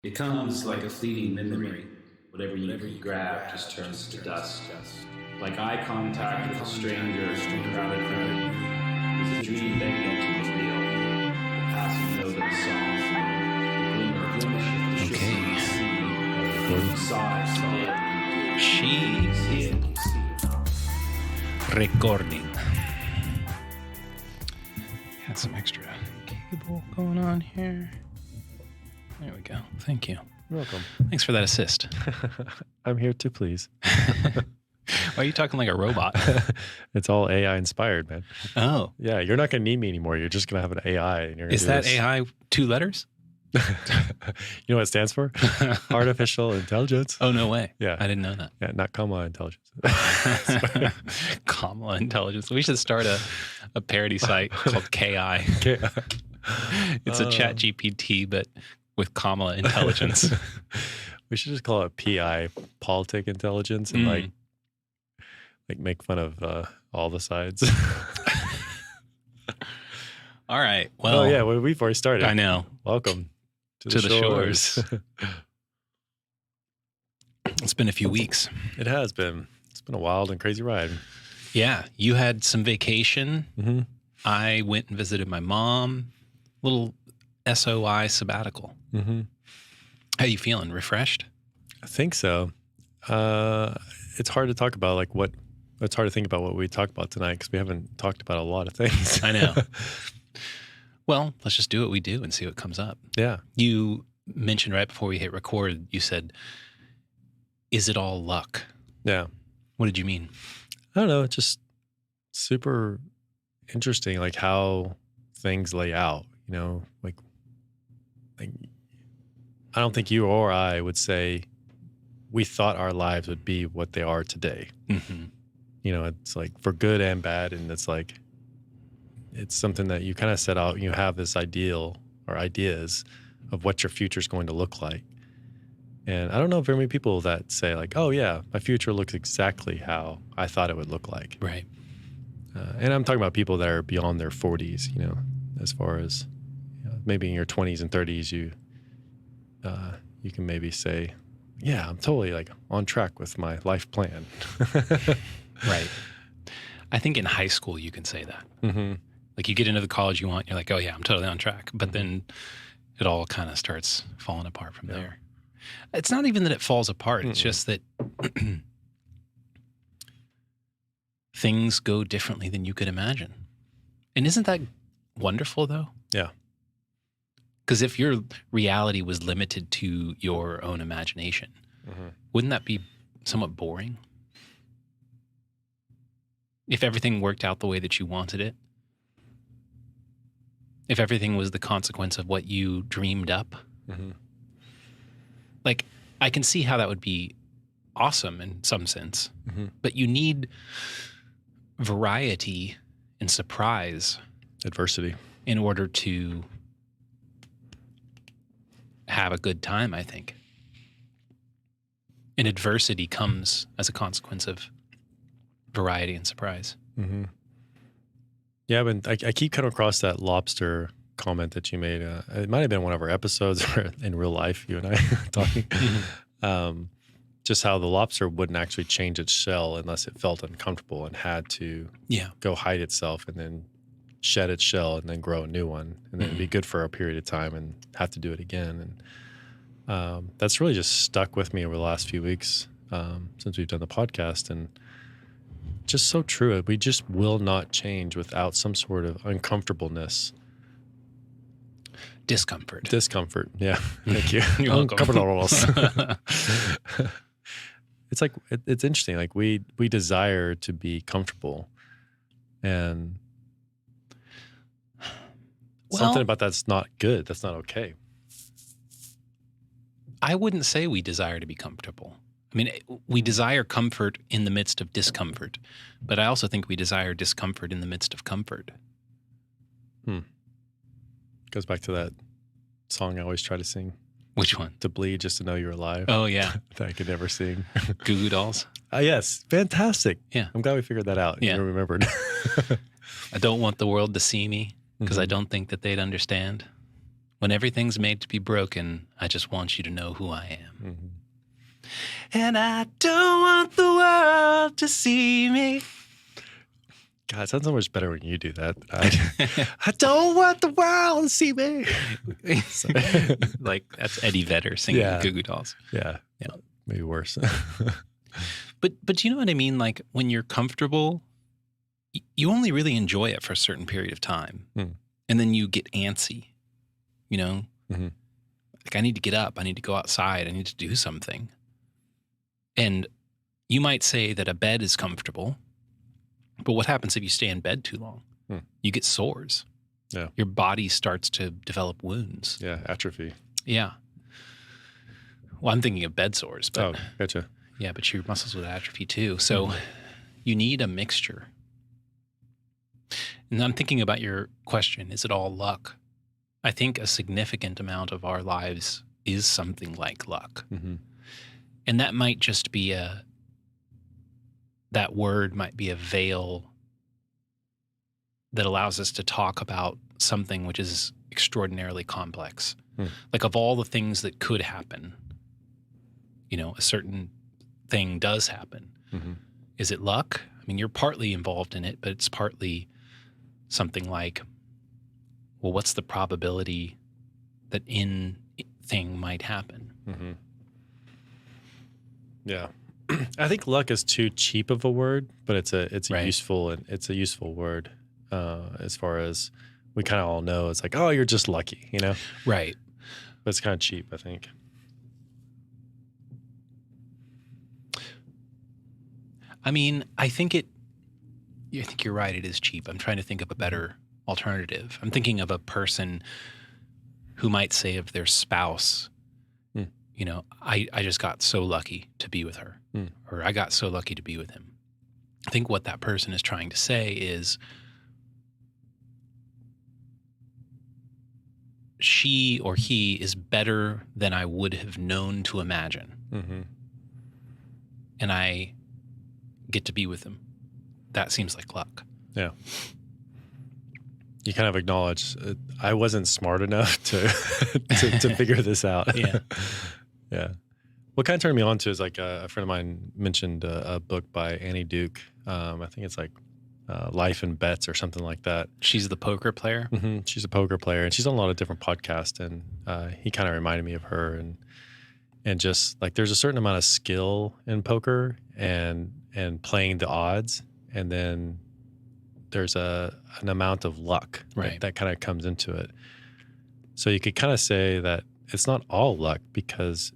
It comes like a fleeting memory. Whatever you grab just turns to dust. Like eye contact with a stranger in a crowded room. Is a dream begging to reveal. The passing note of a song. The glimmer of the Okay. Sigh. She is recording. Got some extra cable going on here. There we go. Thank you. You're welcome. Thanks for that assist. I'm here to please. Why are you talking like a robot? It's all AI inspired, man. Oh. Yeah, you're not going to need me anymore. You're just going to have an AI. And you're gonna Is do that this. AI 2 letters? You know what it stands for? Artificial intelligence. Oh, no way. Yeah. I didn't know that. Yeah, not comma intelligence. Comma intelligence. We should start a parody site called KI. Okay. It's a chat GPT, but with comma intelligence. We should just call it PI, politic intelligence, and like make fun of all the sides. All right. Well, yeah, well, we've already started. I know. Welcome To the shores. It's been a few weeks. It has been. It's been a wild and crazy ride. Yeah. You had some vacation. Mm-hmm. I went and visited my mom. Little SOI sabbatical. Mm-hmm. How you feeling? Refreshed? I think so. It's hard to talk about it's hard to think about what we talked about tonight because we haven't talked about a lot of things. I know. Well, let's just do what we do and see what comes up. Yeah. You mentioned right before we hit record, you said, is it all luck? Yeah. What did you mean? I don't know. It's just super interesting, like how things lay out, like I don't think you or I would say we thought our lives would be what they are today. Mm-hmm. It's like for good and bad. And it's like, it's something that you kind of set out, you have this ideal or ideas of what your future is going to look like. And I don't know very many people that say like, oh yeah, my future looks exactly how I thought it would look like. Right. And I'm talking about people that are beyond their 40s, as far as maybe in your 20s and 30s, you can maybe say, yeah, I'm totally like on track with my life plan. Right. I think in high school you can say that. Mm-hmm. Like you get into the college you want, you're like, oh yeah, I'm totally on track. But then it all kind of starts falling apart from there. It's not even that it falls apart. It's just that things go differently than you could imagine. And isn't that wonderful though? Yeah. Because if your reality was limited to your own imagination, wouldn't that be somewhat boring? If everything worked out the way that you wanted it? If everything was the consequence of what you dreamed up? Mm-hmm. Like, I can see how that would be awesome in some sense, but you need variety and surprise. Adversity. In order to have a good time, I think. And adversity comes as a consequence of variety and surprise. Mm-hmm. Yeah, but I keep coming across that lobster comment that you made. It might have been one of our episodes or in real life, you and I talking. Just how the lobster wouldn't actually change its shell unless it felt uncomfortable and had to go hide itself and then shed its shell and then grow a new one and then it'd be good for a period of time and have to do it again. And that's really just stuck with me over the last few weeks since we've done the podcast. And just so true. We just will not change without some sort of uncomfortableness. Discomfort. Yeah. Thank you. You're welcome. It's like, it's interesting. Like we desire to be comfortable and something about that's not good. That's not okay. I wouldn't say we desire to be comfortable. I mean, we desire comfort in the midst of discomfort, but I also think we desire discomfort in the midst of comfort. Goes back to that song I always try to sing. Which one? To bleed just to know you're alive. Oh, yeah. That I could never sing. Goo Goo Dolls? Yes. Fantastic. Yeah. I'm glad we figured that out. Yeah. You remembered. I don't want the world to see me because I don't think that they'd understand. When everything's made to be broken, I just want you to know who I am. Mm-hmm. And I don't want the world to see me. God, it sounds so much better when you do that. I don't want the world to see me. Like that's Eddie Vedder singing Goo Goo Dolls. Yeah. Maybe worse. But do you know what I mean? Like when you're comfortable, you only really enjoy it for a certain period of time. And then you get antsy, you know? Mm-hmm. Like I need to get up. I need to go outside. I need to do something. And you might say that a bed is comfortable. But what happens if you stay in bed too long? You get sores. Yeah. Your body starts to develop wounds. Yeah, atrophy. Yeah. Well, I'm thinking of bed sores. But, oh, gotcha. Yeah, but your muscles would atrophy too. So you need a mixture. And I'm thinking about your question, is it all luck? I think a significant amount of our lives is something like luck. Mm-hmm. And that might just be that word might be a veil that allows us to talk about something which is extraordinarily complex. Like of all the things that could happen, you know, a certain thing does happen. Mm-hmm. Is it luck? I mean, you're partly involved in it, but it's partly something like, well, what's the probability that thing might happen? Mm-hmm. Yeah. I think luck is too cheap of a word, but it's a useful word as far as we kind of all know. It's like, oh, you're just lucky, you know? Right. But it's kind of cheap, I think. I mean, I think you're right. It is cheap. I'm trying to think of a better alternative. I'm thinking of a person who might say of their spouse, you know, I just got so lucky to be with her, or I got so lucky to be with him. I think what that person is trying to say is she or he is better than I would have known to imagine. Mm-hmm. And I get to be with him. That seems like luck. Yeah. You kind of acknowledge I wasn't smart enough to figure this out. Yeah. Yeah. What kind of turned me on to is like a friend of mine mentioned a book by Annie Duke. I think it's like Life and Bets or something like that. She's the poker player. Mm-hmm. She's a poker player, and she's on a lot of different podcasts. And he kind of reminded me of her, and just like there's a certain amount of skill in poker and playing the odds, and then there's an amount of luck that kind of comes into it. So you could kind of say that it's not all luck because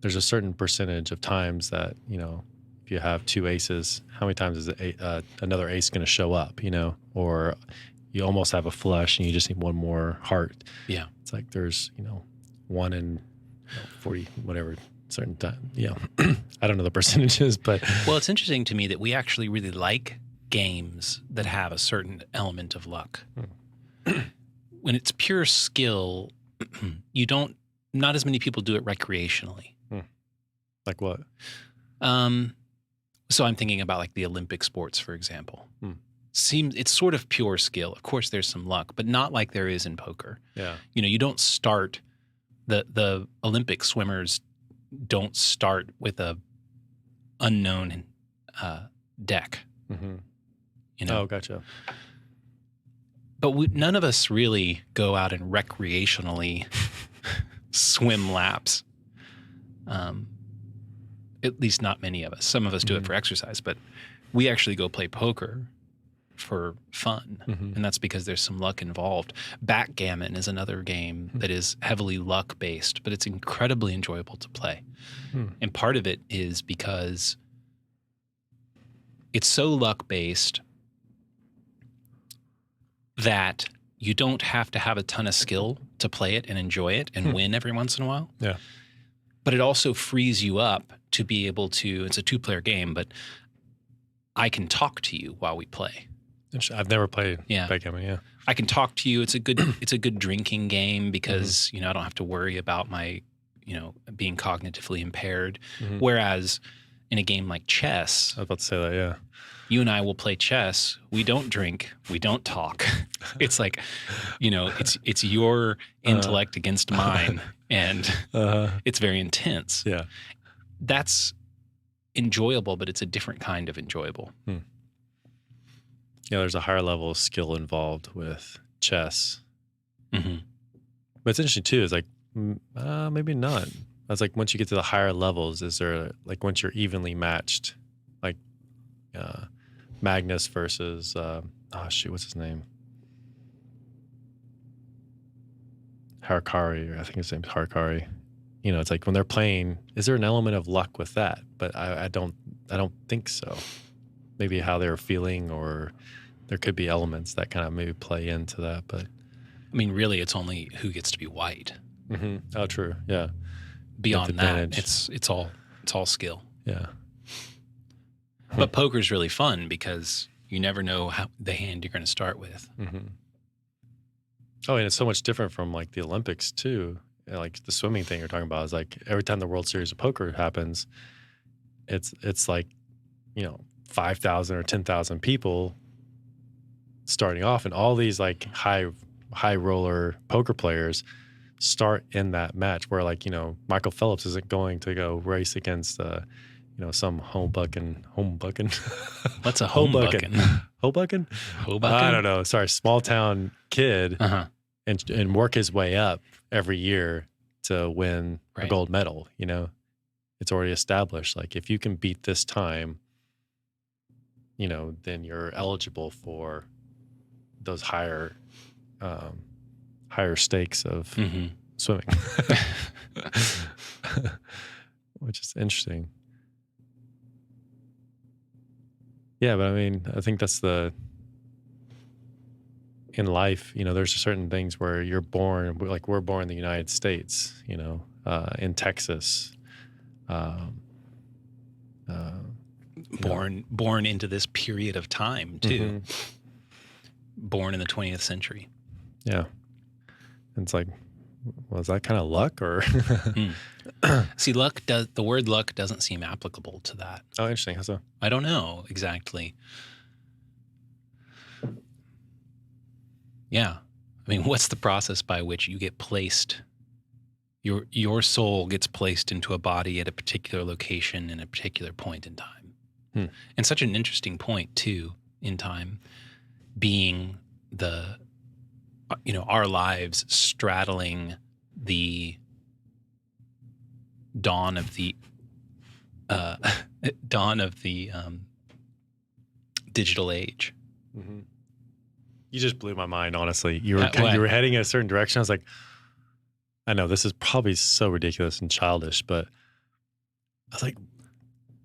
there's a certain percentage of times that, you know, if you have two aces, how many times is another ace going to show up, you know, or you almost have a flush and you just need one more heart. Yeah. It's like there's, you know, 1 in 40, whatever, certain time. Yeah. I don't know the percentages, but. Well, it's interesting to me that we actually really like games that have a certain element of luck. When it's pure skill, not as many people do it recreationally. Like what? So I'm thinking about like the Olympic sports, for example. It's sort of pure skill. Of course, there's some luck, but not like there is in poker. Yeah. You know, you don't start the Olympic swimmers don't start with a unknown deck. Mm-hmm. You know? Oh, gotcha. But none of us really go out and recreationally swim laps. At least not many of us. Some of us do it for exercise, but we actually go play poker for fun. And that's because there's some luck involved. Backgammon is another game that is heavily luck based, but it's incredibly enjoyable to play. And part of it is because it's so luck based that you don't have to have a ton of skill to play it and enjoy it and win every once in a while. Yeah. But it also frees you up to be able to, it's a 2-player game, but I can talk to you while we play. I've never played backgammon. Yeah. I can talk to you. It's a good drinking game because, you know, I don't have to worry about my, you know, being cognitively impaired. Whereas in a game like chess, I was about to say that, yeah. you and I will play chess. We don't drink. We don't talk. It's like, it's your intellect against mine, and it's very intense. Yeah. That's enjoyable, but it's a different kind of enjoyable. Yeah, there's a higher level of skill involved with chess. Mm-hmm. But it's interesting too, is like, maybe not. That's like once you get to the higher levels, is there like once you're evenly matched, like Magnus versus, what's his name? Harakari, I think his name's Harakari. It's like when they're playing, is there an element of luck with that? But I don't think so. Maybe how they're feeling, or there could be elements that kind of maybe play into that. But I mean, really, it's only who gets to be white. Mm-hmm. Oh, true. Yeah. Beyond that, it's all skill. Yeah. But poker's really fun because you never know the hand you're going to start with. Mm-hmm. Oh, and it's so much different from like the Olympics too. Like the swimming thing you're talking about is like every time the World Series of Poker happens, it's like 5,000 or 10,000 people starting off, and all these like high roller poker players start in that match where like Michael Phelps isn't going to go race against some homebucking. What's a homebucking? Homebucking? I don't know. Sorry, small town kid, and work his way up every year to win a gold medal. It's already established. Like if you can beat this time, then you're eligible for those higher stakes of swimming, which is interesting. Yeah, but I mean, I think that's in life, there's certain things where you're born, like we're born in the United States, in Texas. Born into this period of time too. Born in the 20th century. Yeah. And it's like, well, is that kind of luck or? See, the word luck doesn't seem applicable to that. Oh, interesting. How so? I don't know exactly. Yeah. I mean, what's the process by which you get placed, your soul gets placed into a body at a particular location in a particular point in time? And such an interesting point too in time, being our lives straddling the dawn of the digital age. Mm-hmm. You just blew my mind, honestly. You were heading in a certain direction. I was like, I know this is probably so ridiculous and childish, but I was like,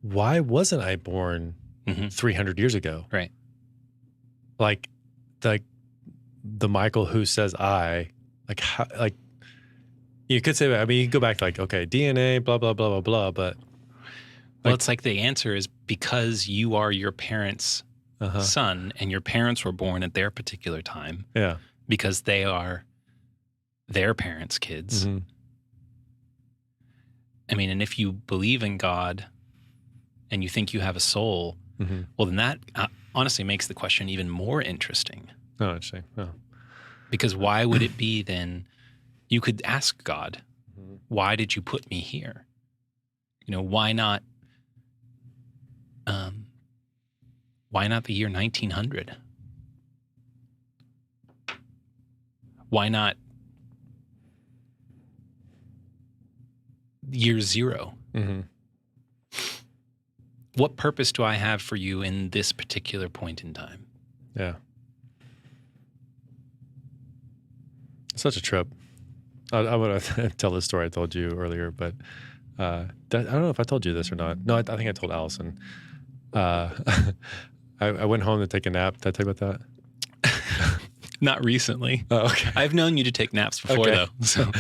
why wasn't I born 300 years ago? Right. Like the Michael who says I, like how, like you could say, I mean, you go back to like, okay, DNA, blah, blah, blah, blah, blah, but. Well, it's like the answer is because you are your parents' son, and your parents were born at their particular time. Yeah. Because they are their parents' kids. Mm-hmm. I mean, and if you believe in God and you think you have a soul, well, then that honestly makes the question even more interesting. Oh, interesting. Oh. Because why would it be then, you could ask God, why did you put me here? Why not the year 1900? Why not year zero? Mm-hmm. What purpose do I have for you in this particular point in time? Yeah. Such a trip. I would tell this story I told you earlier, but I don't know if I told you this or not. No, I think I told Allison. I went home to take a nap. Did I tell you about that? Not recently. Oh, okay. I've known you to take naps before, though. So well,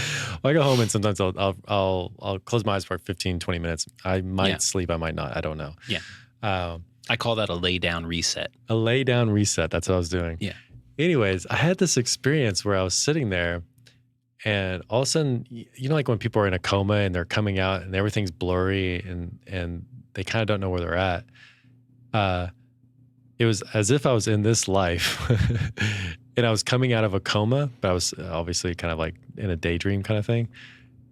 I go home and sometimes I'll close my eyes for 15, 20 minutes. I might sleep. I might not. I don't know. Yeah. I call that a lay down reset. A lay down reset. That's what I was doing. Yeah. Anyways, I had this experience where I was sitting there and all of a sudden, like when people are in a coma and they're coming out and everything's blurry and they kind of don't know where they're at. It was as if I was in this life and I was coming out of a coma, but I was obviously kind of like in a daydream kind of thing.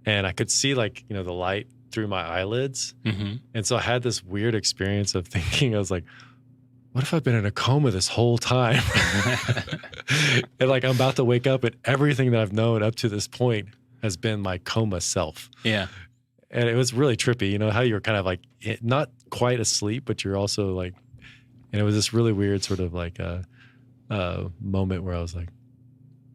And I could see like, the light through my eyelids. Mm-hmm. And so I had this weird experience of thinking, I was like, what if I've been in a coma this whole time? And like, I'm about to wake up and everything that I've known up to this point has been my coma self. Yeah. And it was really trippy, how you're kind of like not quite asleep, but you're also like, and it was this really weird sort of like a moment where I was like,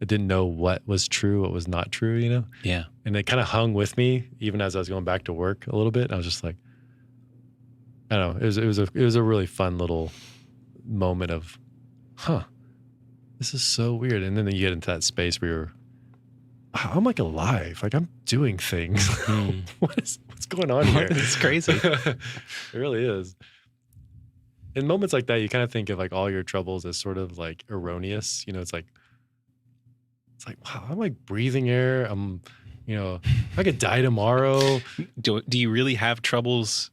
I didn't know what was true, what was not true, Yeah. And it kind of hung with me even as I was going back to work a little bit. And I was just like, I don't know. It was a really fun little moment of, this is so weird. And then you get into that space where you're, wow, I'm like alive. Like I'm doing things. What's going on here? It's crazy. It really is. In moments like that, you kind of think of like all your troubles as sort of like erroneous. It's like, wow, I'm like breathing air. I'm, I could die tomorrow. Do you really have troubles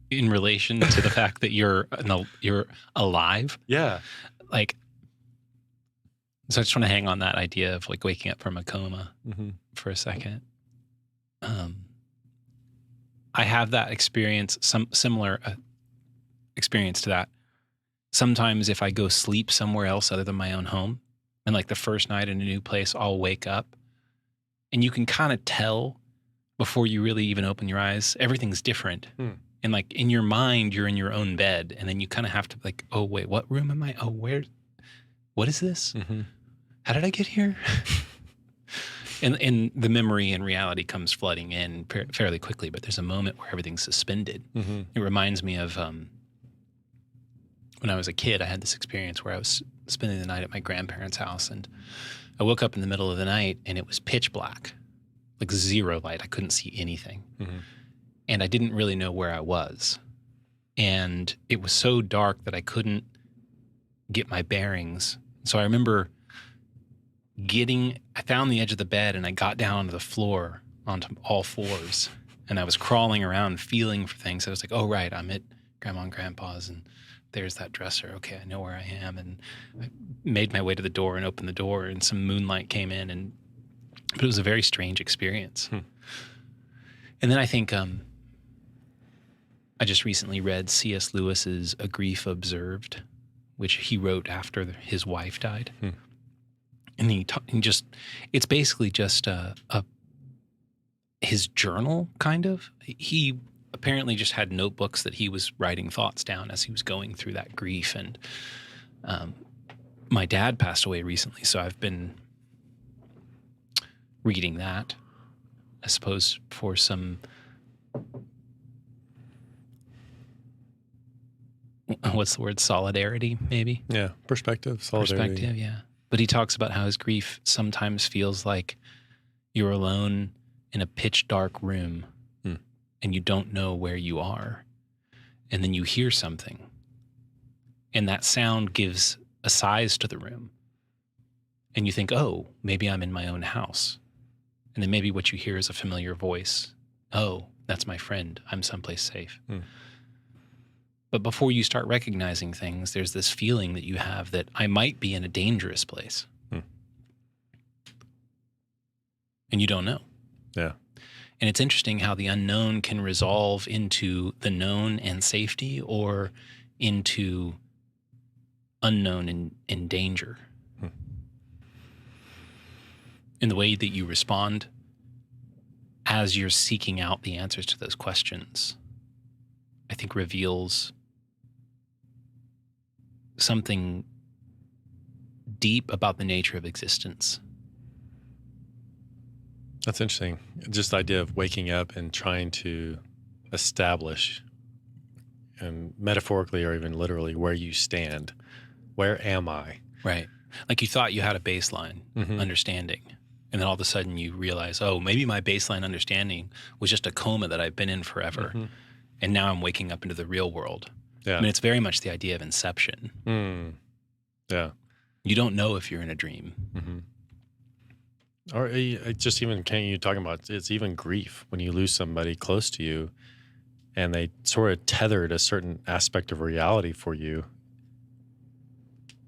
in relation to the fact that you're alive? Yeah. Like, so I just want to hang on that idea of like waking up from a coma for a second. I have that experience, some similar experience to that. Sometimes if I go sleep somewhere else other than my own home, and like the first night in a new place, I'll wake up and you can kind of tell before you really even open your eyes, everything's different. And like in your mind, you're in your own bed. And then you kind of have to like, oh, wait, what room am I? Oh, what is this? How did I get here? And the memory and reality comes flooding in fairly quickly, but there's a moment where everything's suspended. It reminds me of when I was a kid, I had this experience where I was spending the night at my grandparents' house, and I woke up in the middle of the night and it was pitch black, like zero light. I couldn't see anything. And I didn't really know where I was. And it was so dark that I couldn't get my bearings. So I remember I found the edge of the bed and I got down onto the floor onto all fours, and I was crawling around feeling for things. I was like, oh, right, I'm at Grandma and Grandpa's and there's that dresser. Okay, I know where I am. And I made my way to the door and opened the door, and some moonlight came in, but it was a very strange experience. And then I think I just recently read C.S. Lewis's A Grief Observed, which he wrote after his wife died. And it's basically just his journal, kind of. He apparently just had notebooks that he was writing thoughts down as he was going through that grief. And my dad passed away recently, so I've been reading that, I suppose, for some, what's the word? Solidarity, maybe? Yeah. Perspective, solidarity. Perspective, yeah. But he talks about how his grief sometimes feels like you're alone in a pitch dark room and you don't know where you are. And then you hear something, and that sound gives a size to the room. And you think, oh, maybe I'm in my own house. And then maybe what you hear is a familiar voice. Oh, that's my friend. I'm someplace safe. But before you start recognizing things, there's this feeling that you have that I might be in a dangerous place. And you don't know. Yeah. And it's interesting how the unknown can resolve into the known and safety, or into unknown and danger. And the way that you respond as you're seeking out the answers to those questions, I think reveals something deep about the nature of existence. That's interesting. Just the idea of waking up and trying to establish, and metaphorically or even literally, where you stand. Where am I? Right. Like you thought you had a baseline understanding, and then all of a sudden you realize, oh, maybe my baseline understanding was just a coma that I've been in forever. And now I'm waking up into the real world. Yeah. I mean, it's very much the idea of inception. Yeah. You don't know if you're in a dream. Or just even, you talking about, it's even grief when you lose somebody close to you, and they sort of tethered a certain aspect of reality for you,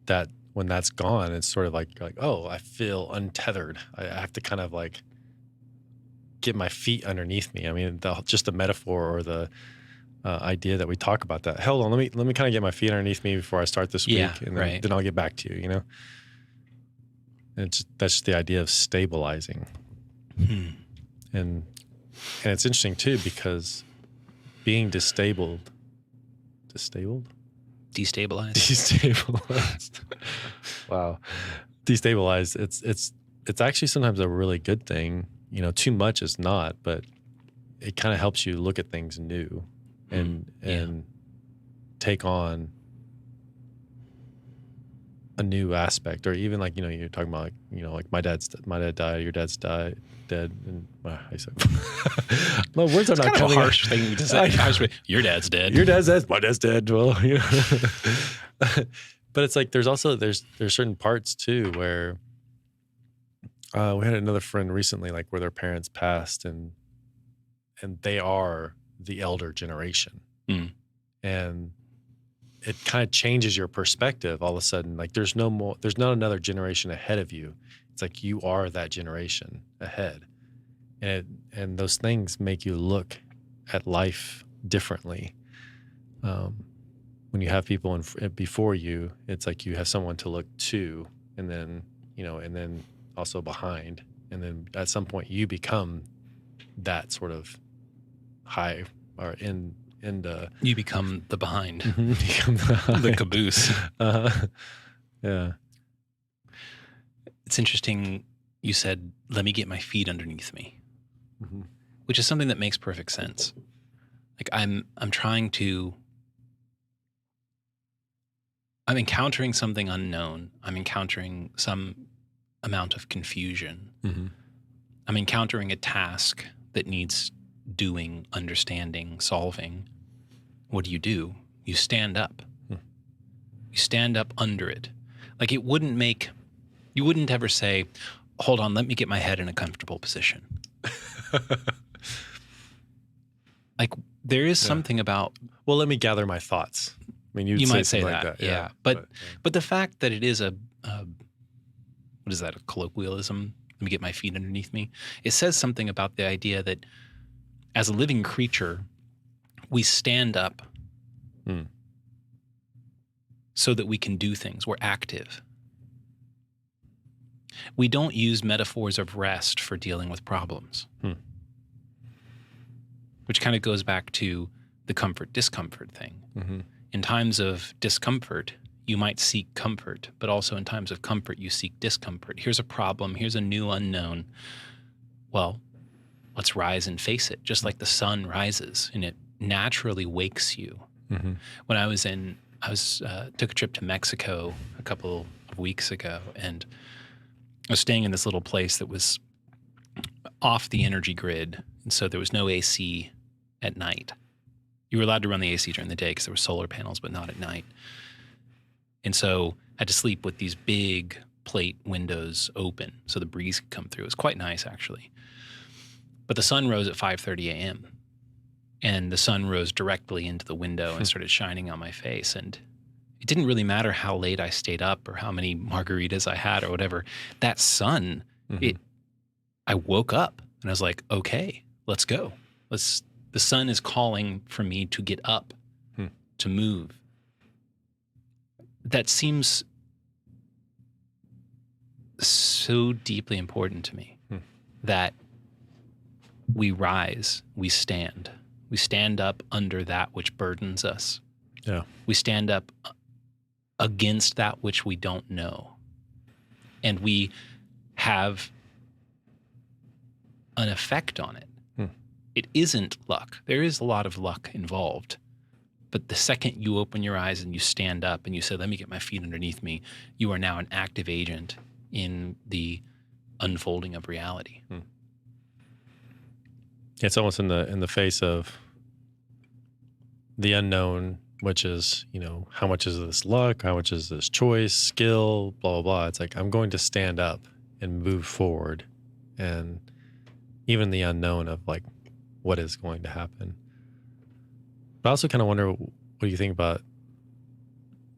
that when that's gone, it's sort of like, oh, I feel untethered. I have to kind of like get my feet underneath me. I mean, just the metaphor or the idea that we talk about that. Hold on, let me kind of get my feet underneath me before I start to speak, and then I'll get back to you. You know, that's just the idea of stabilizing, and it's interesting too, because being destabilized. Wow, destabilized. It's actually sometimes a really good thing. You know, too much is not, but it kind of helps you look at things new and take on a new aspect. Or even like, you know, you're talking about like, you know, like my dad died, your dad's dead, and I said, no, words are not kind of a harsh thing to say. Your dad's dead. Your dad's dead. My dad's dead. Well, you know. But it's like there's certain parts too where we had another friend recently, like where their parents passed, and they are the elder generation, and it kind of changes your perspective all of a sudden. Like there's not another generation ahead of you. It's like you are that generation ahead, and those things make you look at life differently. When you have people before you, it's like you have someone to look to, and then, you know, and then also behind, and then at some point you become that sort of high or in the. You become the behind, become the caboose. Yeah. It's interesting. You said, "Let me get my feet underneath me," which is something that makes perfect sense. Like I'm encountering something unknown. I'm encountering some amount of confusion. I'm encountering a task that needs doing, understanding, solving. What do? You stand up. You stand up under it. Like you wouldn't ever say, hold on, let me get my head in a comfortable position. Like there is something about, well, let me gather my thoughts. I mean, you might say like that. Yeah. But the fact that it is what is that, a colloquialism? Let me get my feet underneath me. It says something about the idea that as a living creature, we stand up so that we can do things. We're active. We don't use metaphors of rest for dealing with problems, which kind of goes back to the comfort-discomfort thing. In times of discomfort, you might seek comfort, but also in times of comfort, you seek discomfort. Here's a problem. Here's a new unknown. Well, let's rise and face it, just like the sun rises and it naturally wakes you. When I took a trip to Mexico a couple of weeks ago, and I was staying in this little place that was off the energy grid, and so there was no AC at night. You were allowed to run the AC during the day because there were solar panels, but not at night. And so I had to sleep with these big plate windows open so the breeze could come through. It was quite nice, actually. But the sun rose at 5:30 a.m. and the sun rose directly into the window and started shining on my face. And it didn't really matter how late I stayed up or how many margaritas I had or whatever. That sun, I woke up and I was like, okay, let's go. The sun is calling for me to get up, to move. That seems so deeply important to me, that we rise, we stand up under that which burdens us. Yeah. We stand up against that which we don't know. And we have an effect on it. It isn't luck. There is a lot of luck involved. But the second you open your eyes and you stand up and you say, let me get my feet underneath me, you are now an active agent in the unfolding of reality. It's almost in the face of the unknown, which is, you know, how much is this luck? How much is this choice, skill, blah, blah, blah. It's like, I'm going to stand up and move forward. And even the unknown of like, what is going to happen. But I also kind of wonder, what do you think about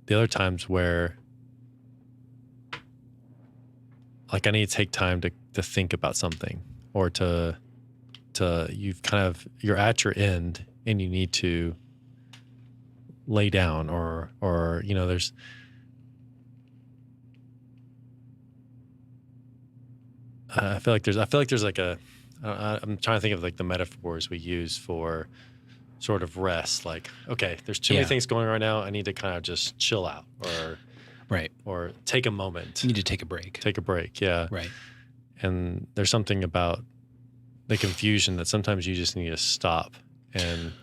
the other times where, like, I need to take time to think about something, or you're at your end and you need to lay down, or there's, I feel like there's like I'm trying to think of like the metaphors we use for sort of rest. Like, okay, there's too many things going on right now. I need to kind of just chill out, or take a moment. You need to take a break. Take a break, yeah. Right. And there's something about the confusion that sometimes you just need to stop. And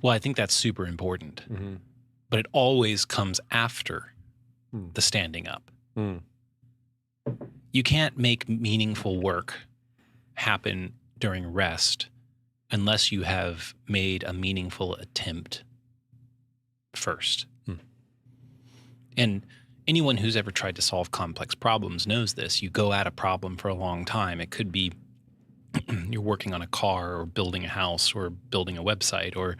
well, I think that's super important, mm-hmm. but it always comes after the standing up. Mm. You can't make meaningful work happen during rest unless you have made a meaningful attempt first. And anyone who's ever tried to solve complex problems knows this. You go at a problem for a long time. It could be you're working on a car, or building a house, or building a website, or,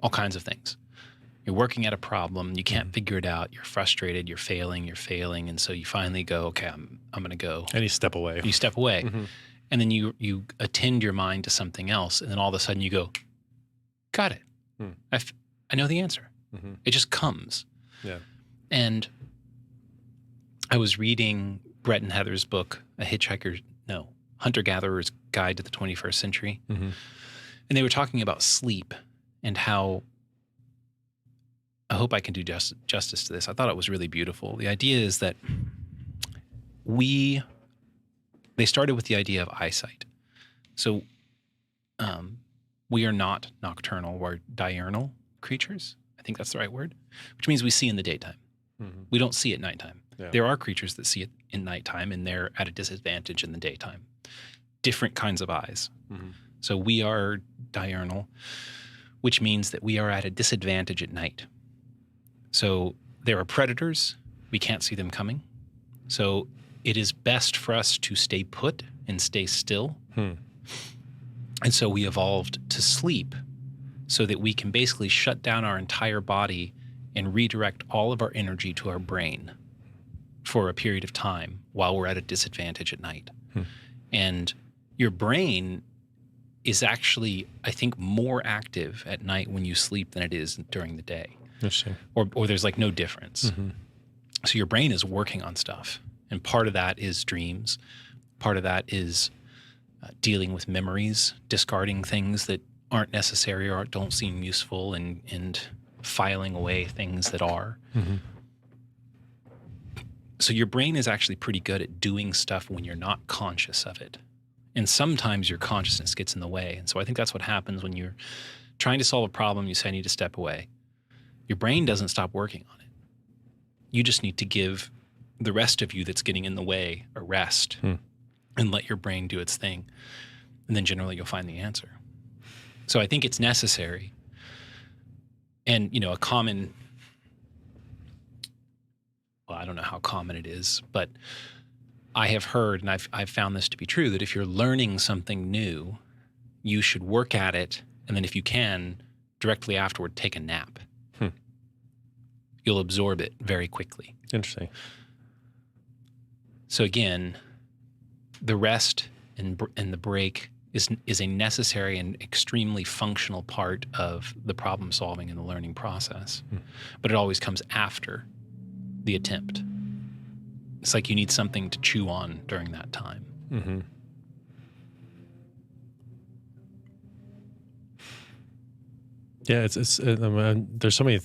all kinds of things. You're working at a problem. You can't figure it out. You're frustrated. You're failing. And so you finally go, okay, I'm going to go. And you step away. You step away. Mm-hmm. And then you attend your mind to something else. And then all of a sudden you go, got it. I know the answer. Mm-hmm. It just comes. Yeah. And I was reading Brett and Heather's book, Hunter-Gatherer's Guide to the 21st Century. Mm-hmm. And they were talking about sleep and how, I hope I can do justice to this. I thought it was really beautiful. The idea is that they started with the idea of eyesight. So we are not nocturnal, we're diurnal creatures. I think that's the right word, which means we see in the daytime. Mm-hmm. We don't see at nighttime. Yeah. There are creatures that see it in nighttime, and they're at a disadvantage in the daytime. Different kinds of eyes. Mm-hmm. So we are diurnal, which means that we are at a disadvantage at night. So there are predators. We can't see them coming. So it is best for us to stay put and stay still. And so we evolved to sleep so that we can basically shut down our entire body and redirect all of our energy to our brain for a period of time while we're at a disadvantage at night. And your brain is actually, I think, more active at night when you sleep than it is during the day. Interesting. Or there's like no difference. Mm-hmm. So your brain is working on stuff. And part of that is dreams. Part of that is dealing with memories, discarding things that aren't necessary or don't seem useful, and filing away things that are. Mm-hmm. So your brain is actually pretty good at doing stuff when you're not conscious of it. And sometimes your consciousness gets in the way. And so I think that's what happens when you're trying to solve a problem. You say, I need to step away. Your brain doesn't stop working on it. You just need to give the rest of you that's getting in the way a rest and let your brain do its thing. And then generally you'll find the answer. So I think it's necessary. And, a common, well, I don't know how common it is, but I have heard, and I've found this to be true, that if you're learning something new, you should work at it. And then if you can, directly afterward, take a nap. You'll absorb it very quickly. Interesting. So again, the rest and the break is a necessary and extremely functional part of the problem solving and the learning process. But it always comes after the attempt. It's like you need something to chew on during that time. Mm-hmm. Yeah, there's so many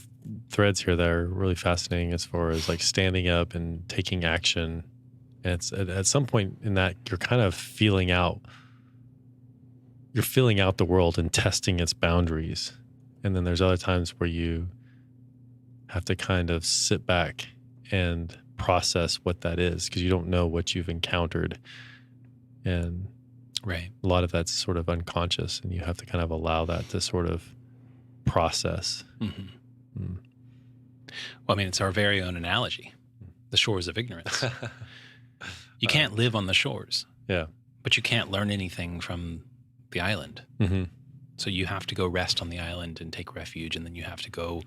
threads here that are really fascinating as far as like standing up and taking action. And it's at some point in that you're kind of feeling out the world and testing its boundaries. And then there's other times where you have to kind of sit back and process what that is, because you don't know what you've encountered. And right, a lot of that's sort of unconscious, and you have to kind of allow that to sort of process. Mm-hmm. Well, I mean, it's our very own analogy, the shores of ignorance. You can't live on the shores. Yeah. But you can't learn anything from the island. Mm-hmm. So you have to go rest on the island and take refuge, and then you have to go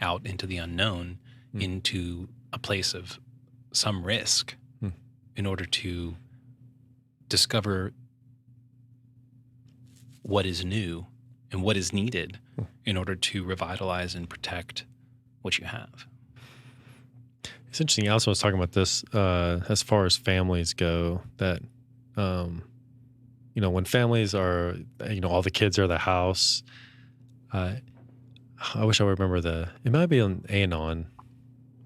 out into the unknown, into a place of some risk in order to discover what is new and what is needed in order to revitalize and protect what you have. It's interesting. I also was talking about this as far as families go, that, when families are, all the kids are at the house. I wish I would remember it might be on Anon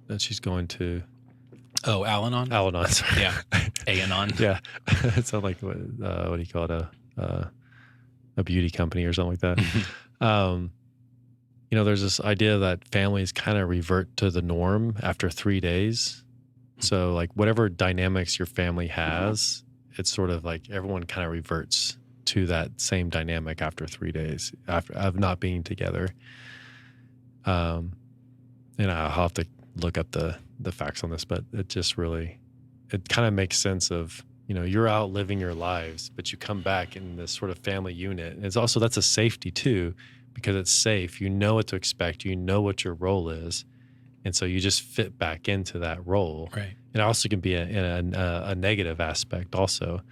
that she's going to. Oh, Al-Anon? Al-Anon, sorry. Yeah. Anon. Yeah. It sounds like, what do you call it? A beauty company or something like that. There's this idea that families kind of revert to the norm after 3 days. So like whatever dynamics your family has, it's sort of like everyone kind of reverts to that same dynamic after 3 days of not being together. And I'll have to look up the facts on this, but it just really, it kind of makes sense of, you're out living your lives, but you come back in this sort of family unit. And it's also, that's a safety too, because it's safe. You know what to expect. You know what your role is. And so you just fit back into that role. Right. It also can be a negative aspect also.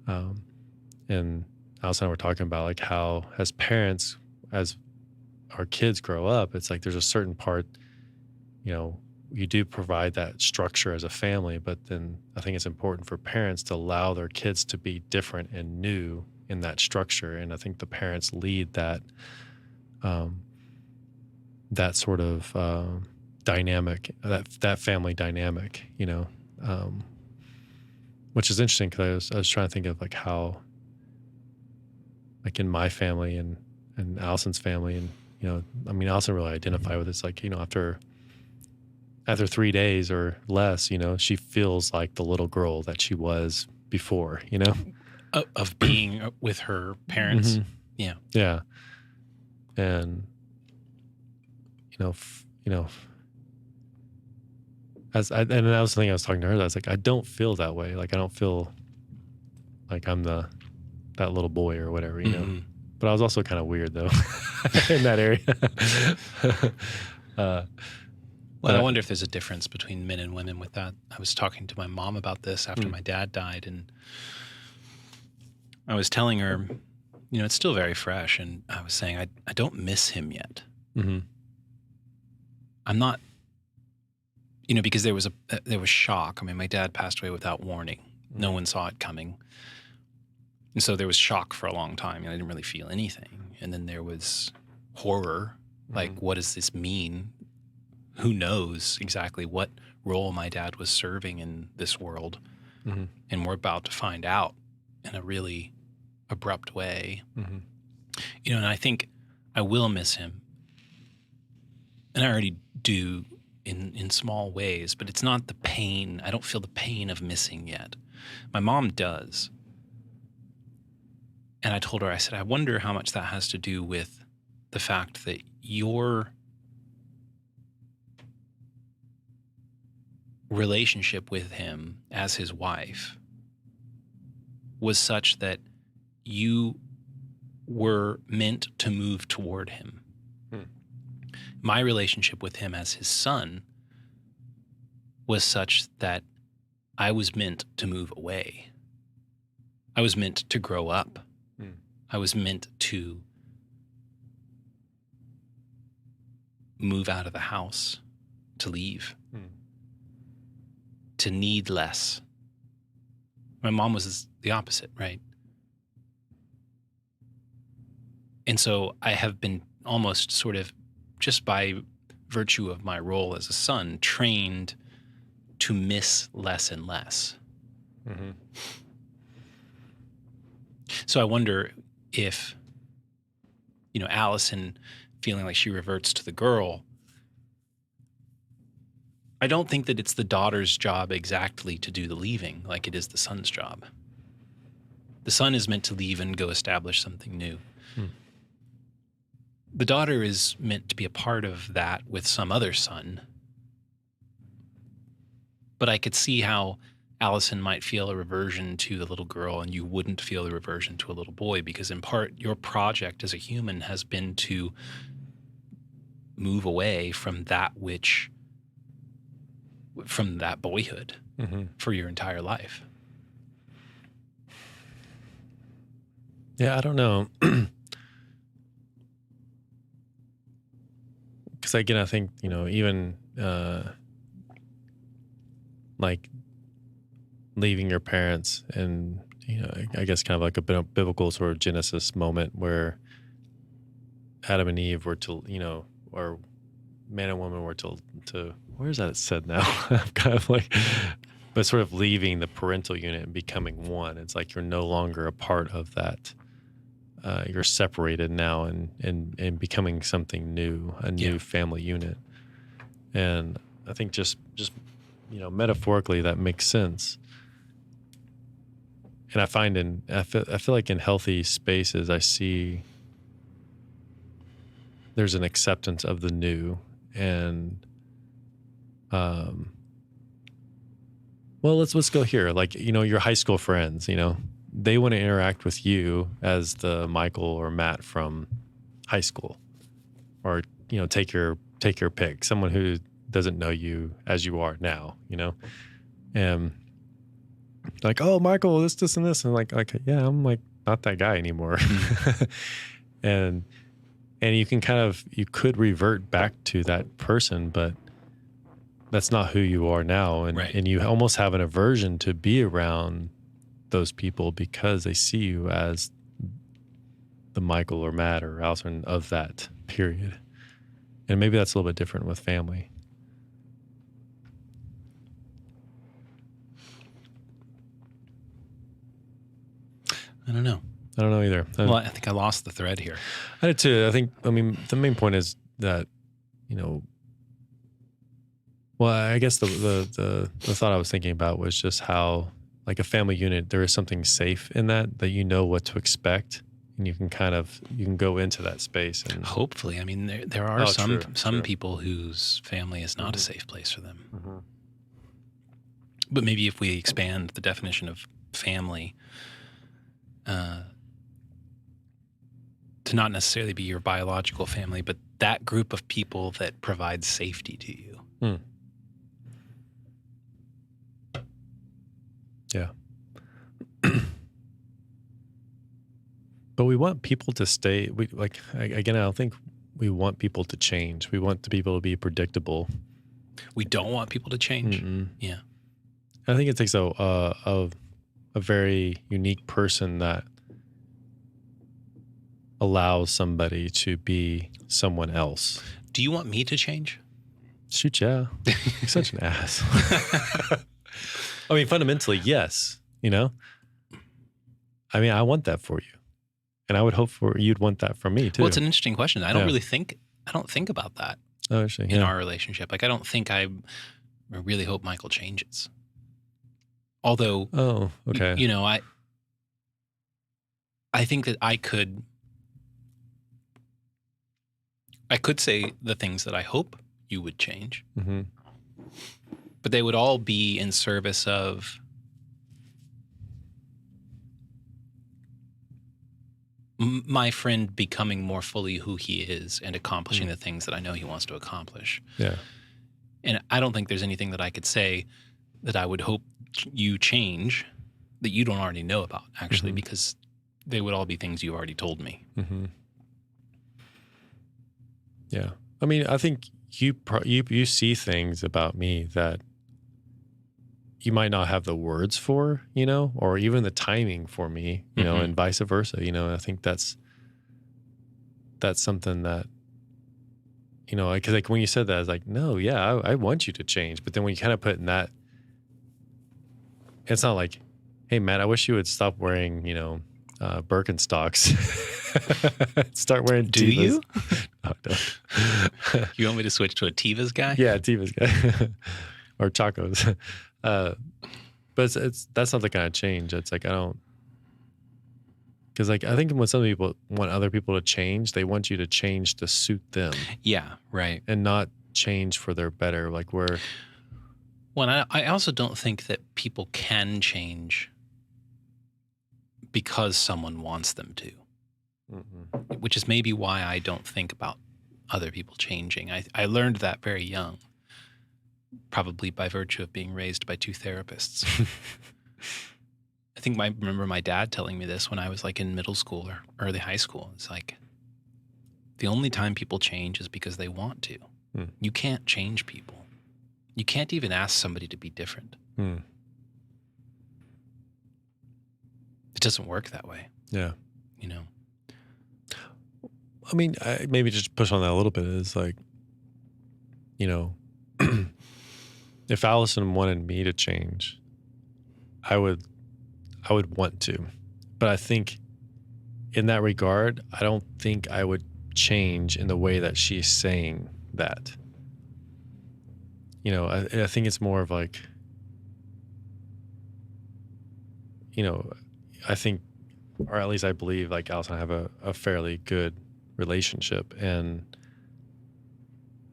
And Alice and I were talking about like how as parents, as our kids grow up, it's like there's a certain part, you do provide that structure as a family, but then I think it's important for parents to allow their kids to be different and new in that structure. And I think the parents lead that that sort of dynamic, that family dynamic, which is interesting because I was trying to think of like how, like in my family and Allison's family, and Allison really identified with this. Like after 3 days or less, she feels like the little girl that she was before, Of being with her parents. Mm-hmm. Yeah. Yeah. And, and that was the thing I was talking to her. I was like, I don't feel that way. Like, I don't feel like I'm that little boy or whatever, but I was also kind of weird though in that area. I wonder if there's a difference between men and women with that. I was talking to my mom about this after my dad died, and I was telling her, it's still very fresh, and I was saying, I don't miss him yet. Mm-hmm. I'm not, because there was shock. I mean, my dad passed away without warning. No one saw it coming. And so there was shock for a long time. I didn't really feel anything. And then there was horror. Like, what does this mean? Who knows exactly what role my dad was serving in this world? Mm-hmm. And we're about to find out in a really abrupt way. Mm-hmm. And I think I will miss him. And I already do in small ways, but it's not the pain. I don't feel the pain of missing yet. My mom does. And I told her, I said, I wonder how much that has to do with the fact that your relationship with him as his wife was such that you were meant to move toward him. My relationship with him as his son was such that I was meant to move away. I was meant to grow up. I was meant to move out of the house, to leave, to need less. My mom was the opposite, right? And so I have been almost sort of, just by virtue of my role as a son, trained to miss less and less. Mm-hmm. So I wonder if, Allison feeling like she reverts to the girl, I don't think that it's the daughter's job exactly to do the leaving like it is the son's job. The son is meant to leave and go establish something new. The daughter is meant to be a part of that with some other son. But I could see how Allison might feel a reversion to the little girl and you wouldn't feel the reversion to a little boy, because in part your project as a human has been to move away from that boyhood for your entire life. Yeah, I don't know. Because again, I think, even like leaving your parents and, I guess kind of like a biblical sort of Genesis moment where Adam and Eve were to, or man and woman were to where's that said now? I'm kind of like, but sort of leaving the parental unit and becoming one. It's like you're no longer a part of that. You're separated now and becoming something new, a new family unit. And I think just metaphorically that makes sense. And I find I feel like in healthy spaces I see there's an acceptance of the new, and well, let's go here. Like, your high school friends, they want to interact with you as the Michael or Matt from high school, or, take your pick, someone who doesn't know you as you are now, and like, oh, Michael, this and this. And like, yeah, I'm like not that guy anymore. and you can you could revert back to that person, but that's not who you are now. And, right. And you almost have an aversion to be around those people because they see you as the Michael or Matt or Allison of that period. And maybe that's a little bit different with family. I don't know either. Well, I think I lost the thread here. I did too. The main point is that, well, I guess the thought I was thinking about was just how, like a family unit, there is something safe in that you know what to expect, and you can go into that space. And hopefully, there are some people whose family is not a safe place for them. Mm-hmm. But maybe if we expand the definition of family, to not necessarily be your biological family, but that group of people that provide safety to you. Yeah. But we want people to stay. I don't think we want people to change. We want the people to be predictable. We don't want people to change. Mm-mm. Yeah. I think it takes a very unique person that allows somebody to be someone else. Do you want me to change? Shoot, yeah. You're such an ass. Fundamentally, yes. I want that for you. And I would hope you'd want that from me too. Well, it's an interesting question. I don't think about that in our relationship. Like, I don't think I really hope Michael changes. Although, oh, okay. I think that I could say the things that I hope you would change, mm-hmm. but they would all be in service of my friend becoming more fully who he is and accomplishing the things that I know he wants to accomplish. Yeah. And I don't think there's anything that I could say that I would hope you change that you don't already know about, actually, because they would all be things you've already told me. Mm-hmm. Yeah. I think you see things about me that you might not have the words for, or even the timing for me, and vice versa. I think that's something that, because like when you said that, I was like, no, yeah, I want you to change. But then when you kind of put in that, it's not like, hey, Matt, I wish you would stop wearing, Birkenstocks. Start wearing Tevas. Do you? No, I don't. You want me to switch to a Tevas guy? Yeah, Tevas guy. Or Chacos. But that's not the kind of change. It's like, I don't, because like I think when some people want other people to change, they want you to change to suit them. Yeah, right. And not change for their better. Like Well, I also don't think that people can change because someone wants them to, which is maybe why I don't think about other people changing. I learned that very young, probably by virtue of being raised by two therapists. I remember my dad telling me this when I was like in middle school or early high school. It's like, the only time people change is because they want to. You can't change people. You can't even ask somebody to be different. It doesn't work that way. Yeah. You know? I mean, maybe just push on that a little bit is like, you know, if Allison wanted me to change, I would want to. But I think in that regard, I don't think I would change in the way that she's saying that. You know, I think it's more of like, you know, I think, or at least I believe, like Allison and I have a fairly good relationship, and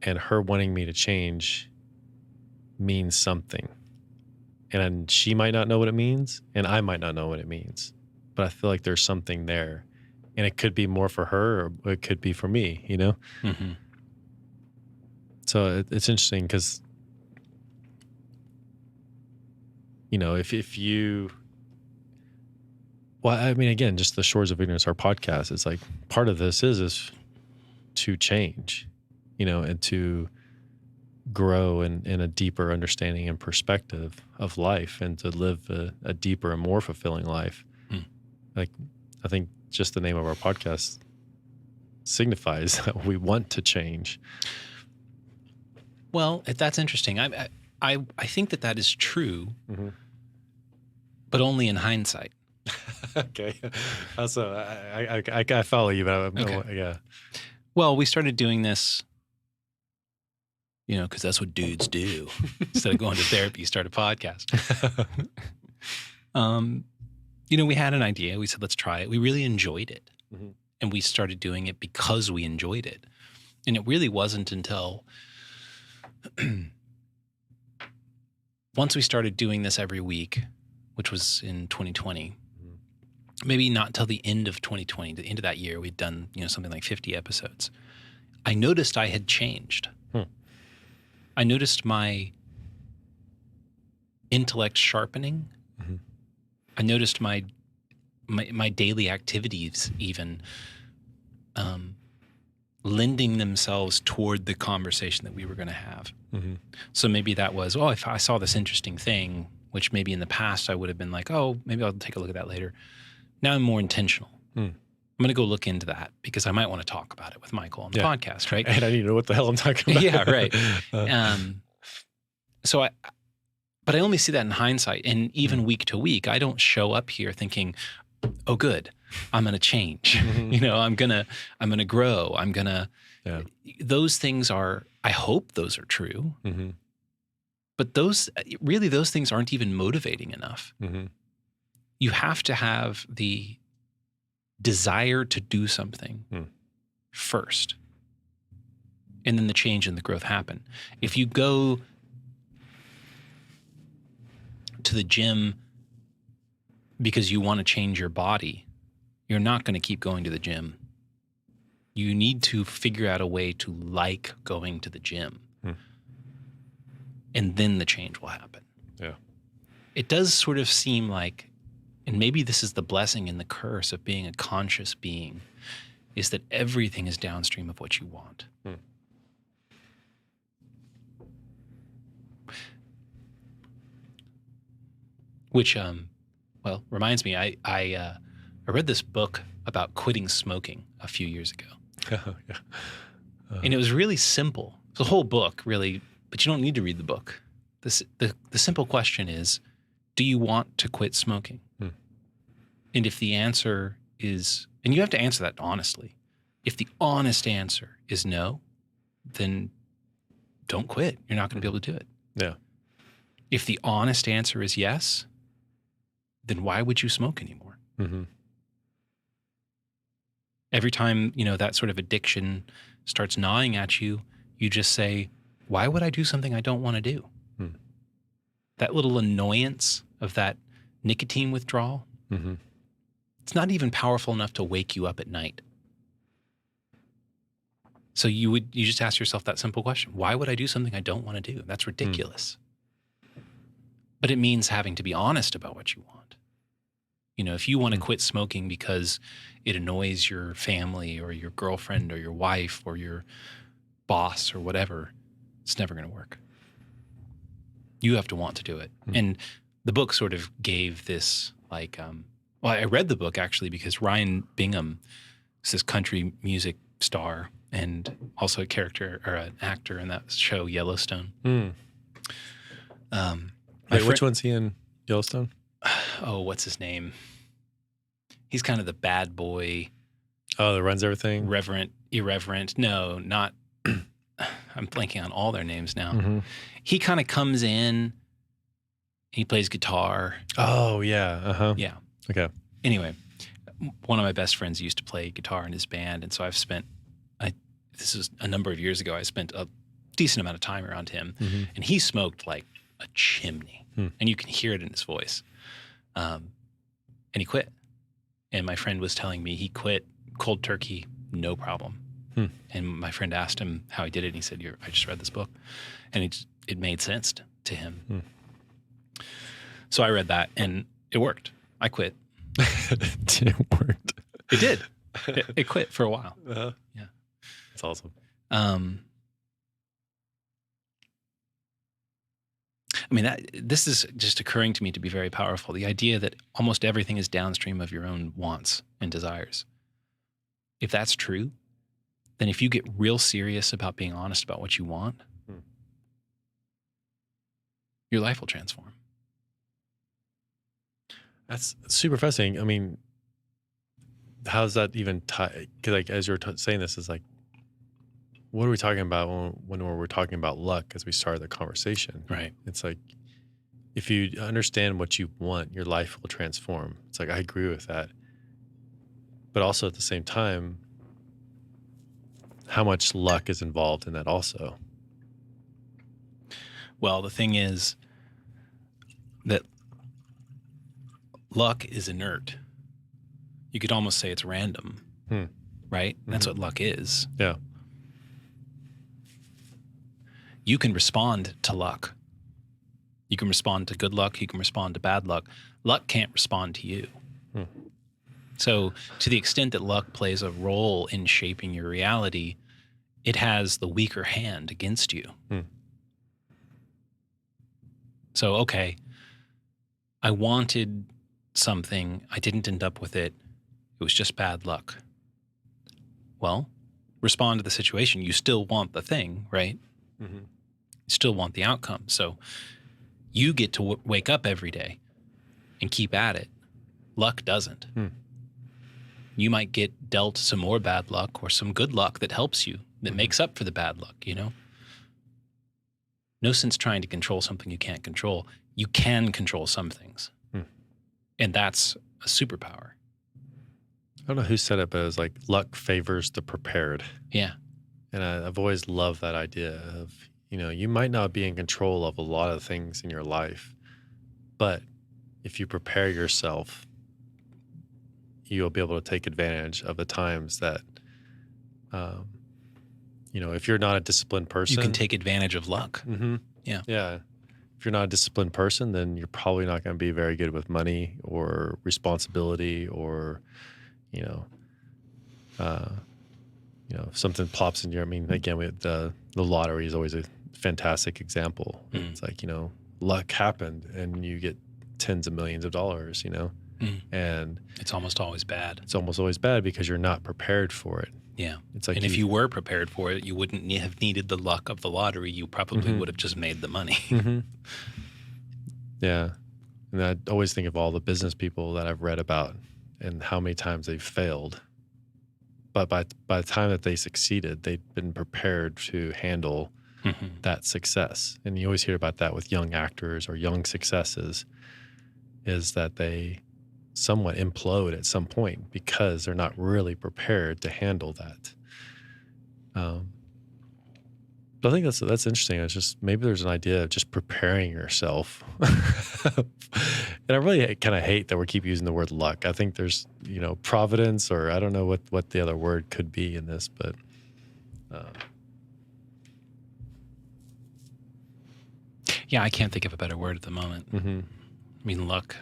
her wanting me to change means something. And she might not know what it means, and I might not know what it means. But I feel like there's something there. And it could be more for her, or it could be for me, you know? Mm-hmm. So it's interesting because, you know, if you, well, I mean, again, just the Shores of Ignorance, our podcast, it's like part of this is to change, you know, and to grow in a deeper understanding and perspective of life, and to live a deeper and more fulfilling life. Like, I think just the name of our podcast signifies that we want to change. Well, that's interesting. I think that is true, but only in hindsight. Okay. Also, I follow you, but yeah. Well, we started doing this, you know, because that's what dudes do. Instead of going to therapy, you start a podcast. You know, we had an idea. We said, let's try it. We really enjoyed it. And we started doing it because we enjoyed it. And it really wasn't until once we started doing this every week, which was in 2020, maybe not till the end of 2020, the end of that year, we'd done, you know, something like 50 episodes. I noticed I had changed. I noticed my intellect sharpening. I noticed my daily activities even lending themselves toward the conversation that we were going to have. So maybe that was, oh, if I saw this interesting thing, which maybe in the past I would have been like, oh, maybe I'll take a look at that later. Now I'm more intentional. I'm going to go look into that because I might want to talk about it with Michael on the podcast, right? And I need to know what the hell I'm talking about. Yeah, right. But I only see that in hindsight. And even week to week, I don't show up here thinking, oh, good, I'm going to change. You know, I'm going to grow. I'm going to, those things are, I hope those are true. But those things aren't even motivating enough. You have to have the desire to do something first. And then the change and the growth happen. If you go to the gym because you want to change your body, you're not going to keep going to the gym. You need to figure out a way to like going to the gym. And then the change will happen. Yeah. It does sort of seem like, and maybe this is the blessing and the curse of being a conscious being, is that everything is downstream of what you want. Which, well, reminds me, I read this book about quitting smoking a few years ago. And it was really simple. It's a whole book, really, but you don't need to read the book. The simple question is, do you want to quit smoking? And if the answer is, and you have to answer that honestly. If the honest answer is no, then don't quit. You're not going to be able to do it. Yeah. If the honest answer is yes, then why would you smoke anymore? Every time, you know, that sort of addiction starts gnawing at you, you just say, why would I do something I don't want to do? that little annoyance of that nicotine withdrawal, Mm-hmm. it's not even powerful enough to wake you up at night. So you just ask yourself that simple question. Why would I do something I don't want to do? That's ridiculous. But it means having to be honest about what you want. You know, if you want to quit smoking because it annoys your family or your girlfriend or your wife or your boss or whatever, it's never going to work. You have to want to do it. And the book sort of gave this like, well, I read the book actually because Ryan Bingham is this country music star and also a character or an actor in that show Yellowstone. Wait, which one's he in Yellowstone? Oh, what's his name? He's kind of the bad boy. Oh, that runs everything? Irreverent. No, not. I'm blanking on all their names now. Mm-hmm. He kind of comes in. He plays guitar. Oh, yeah. Uh-huh. Yeah. Okay. Anyway, one of my best friends used to play guitar in his band. And so this was a number of years ago, I spent a decent amount of time around him. Mm-hmm. And he smoked like a chimney. And you can hear it in his voice. And he quit. And my friend was telling me he quit cold turkey, no problem. And my friend asked him how he did it. And he said, I just read this book. And it made sense to him. So I read that and it worked. I quit. It worked. It did. It quit for a while. Uh-huh. Yeah. That's awesome. I mean, this is just occurring to me to be very powerful. The idea that almost everything is downstream of your own wants and desires. If that's true, then if you get real serious about being honest about what you want, your life will transform. That's super fascinating. I mean, how's that even tie? Because like as you're saying this, is like, what are we talking about when we're talking about luck as we started the conversation? Right. It's like, if you understand what you want, your life will transform. It's like, I agree with that. But also at the same time, how much luck is involved in that also? Well, the thing is that luck is inert. You could almost say it's random, right? That's what luck is. Yeah. You can respond to luck. You can respond to good luck. You can respond to bad luck. Luck can't respond to you. So to the extent that luck plays a role in shaping your reality, it has the weaker hand against you. So, okay, I wanted something. I didn't end up with it. It was just bad luck. Well, respond to the situation. You still want the thing, right? You still want the outcome. So you get to wake up every day and keep at it. Luck doesn't. You might get dealt some more bad luck or some good luck that helps you, that makes up for the bad luck, you know? No sense trying to control something you can't control. You can control some things. And that's a superpower. I don't know who said it, but it was like, luck favors the prepared. Yeah. And I've always loved that idea of, you know, you might not be in control of a lot of things in your life, but if you prepare yourself, you'll be able to take advantage of the times that, you know, if you're not a disciplined person, You can take advantage of luck. Yeah. Yeah. If you're not a disciplined person, then you're probably not going to be very good with money or responsibility or, you know, if something plops in your, I mean, again, the lottery is always a fantastic example. It's like, you know, luck happened and you get tens of millions of dollars, you know, and It's almost always bad. it's almost always bad because you're not prepared for it. Yeah. It's like, And if you were prepared for it, you wouldn't have needed the luck of the lottery. You probably would have just made the money. Yeah. And I always think of all the business people that I've read about and how many times they've failed. But by the time that they succeeded, they'd been prepared to handle that success. And you always hear about that with young actors or young successes, is that they somewhat implode at some point because they're not really prepared to handle that. But I think that's interesting. It's just maybe there's an idea of just preparing yourself. And I really kind of hate that we keep using the word luck. I think there's, providence, or I don't know what the other word could be in this, but yeah, I can't think of a better word at the moment. mm-hmm. I mean, luck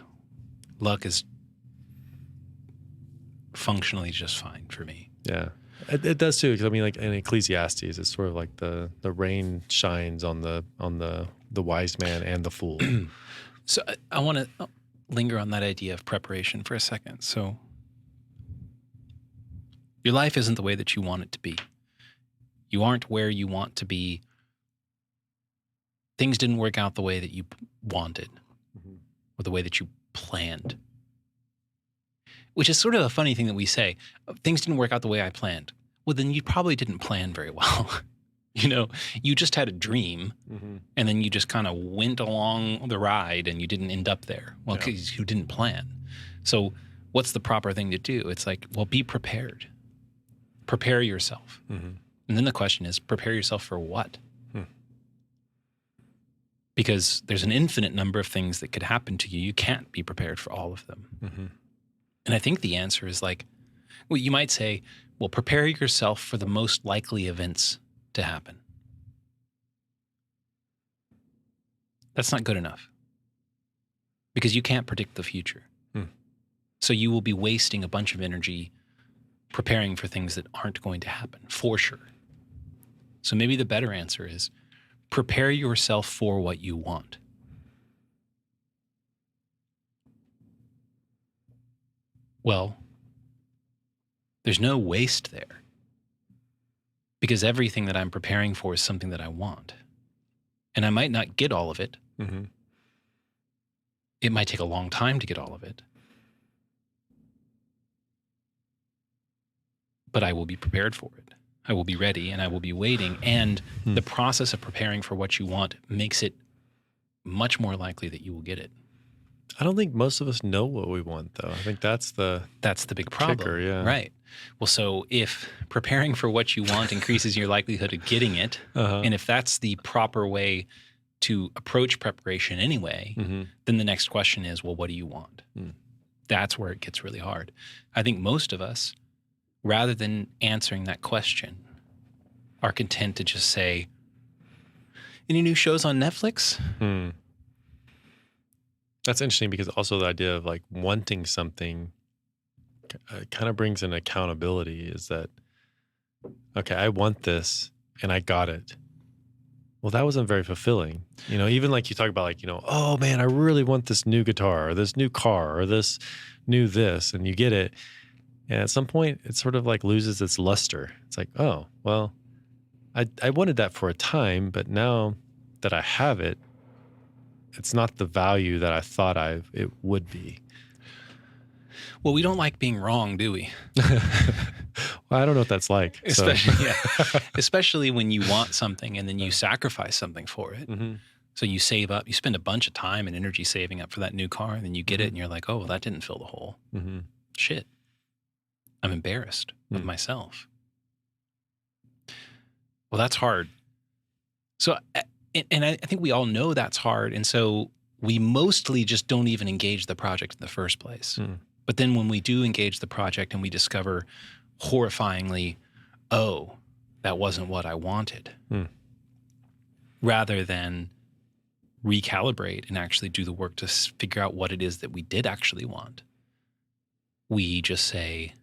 is functionally just fine for me. Yeah, it does too. Because I mean, like in Ecclesiastes, it's sort of like the rain shines on the wise man and the fool. So I want to linger on that idea of preparation for a second. So your life isn't the way that you want it to be. You aren't where you want to be. Things didn't work out the way that you wanted, or the way that you planned. Which is sort of a funny thing that we say. Things didn't work out the way I planned. Well, then you probably didn't plan very well. You just had a dream, and then you just kind of went along the ride and you didn't end up there. Well, because you didn't plan. So what's the proper thing to do? It's like, well, be prepared. Prepare yourself. And then the question is, prepare yourself for what? Because there's an infinite number of things that could happen to you. You can't be prepared for all of them. And I think the answer is like, well, you might say, well, prepare yourself for the most likely events to happen. That's not good enough, because you can't predict the future. So you will be wasting a bunch of energy preparing for things that aren't going to happen, for sure. So maybe the better answer is prepare yourself for what you want. Well, there's no waste there, because everything that I'm preparing for is something that I want. And I might not get all of it. It might take a long time to get all of it. But I will be prepared for it. I will be ready, and I will be waiting. And the process of preparing for what you want makes it much more likely that you will get it. I don't think most of us know what we want, though. I think that's the big problem. kicker, yeah. Right. Well, so if preparing for what you want increases your likelihood of getting it, and if that's the proper way to approach preparation anyway, then the next question is, well, what do you want? That's where it gets really hard. I think most of us, rather than answering that question, are content to just say, any new shows on Netflix? That's interesting, because also the idea of like wanting something kind of brings in accountability. Is that, okay, I want this and I got it. Well, that wasn't very fulfilling. Even like you talk about like, oh man, I really want this new guitar or this new car or this new this, and you get it. And at some point it sort of like loses its luster. It's like, oh, well, I wanted that for a time, but now that I have it, it's not the value that I thought it would be. Well, we don't like being wrong, do we? Well, I don't know what that's like. Especially when you want something and then you sacrifice something for it. So you save up, you spend a bunch of time and energy saving up for that new car, and then you get it and you're like, oh, well, that didn't fill the hole. Shit. I'm embarrassed with myself. Well, that's hard. So, and I think we all know that's hard. And so we mostly just don't even engage the project in the first place. But then when we do engage the project and we discover horrifyingly, oh, that wasn't what I wanted, rather than recalibrate and actually do the work to figure out what it is that we did actually want, we just say,